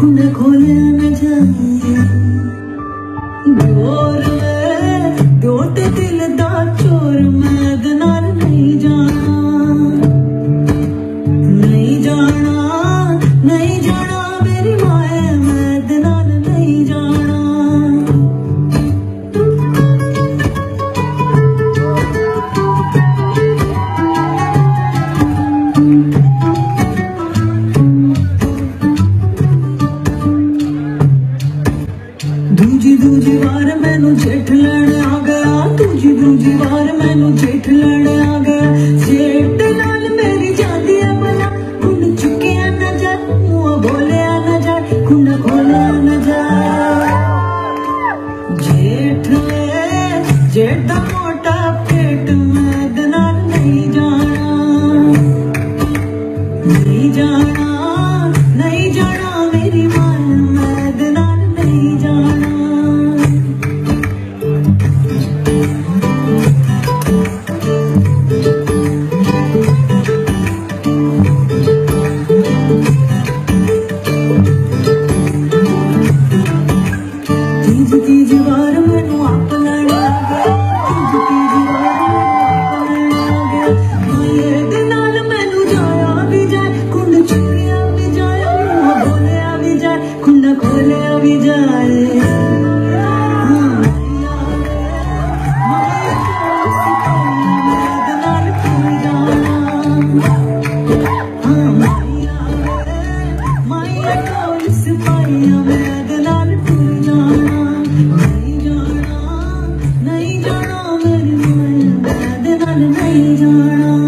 कुंड खोले न जाए डोर डोटे दिल दा चोर मैं नाल नहीं जाना नहीं जाना नहीं जाना मेरी माए मैं नाल नहीं जाना दूजी बार मैनू जेठ लैने आ गया दूजी बार मैनू जेठ लैने आ गया जेठ नाल मेरी जाती है भला कुंड चुकिया न जाए मुँह बोलिया न जाए कुंड खोलिया न जाए जेठ दा मोटा पेट मैं नाल नहीं जाना नहीं जाना नहीं जाना मेरी मां मैं नाल नहीं जाना तीजी बार मैनू आप लैने आ गया तीजी बार मैनू नाल मैनू जाया भी जाए कुंड चुकिया भी जाए मुँह बोलिया भी जाए कुंड खोलिया भी जाए नहीं जाना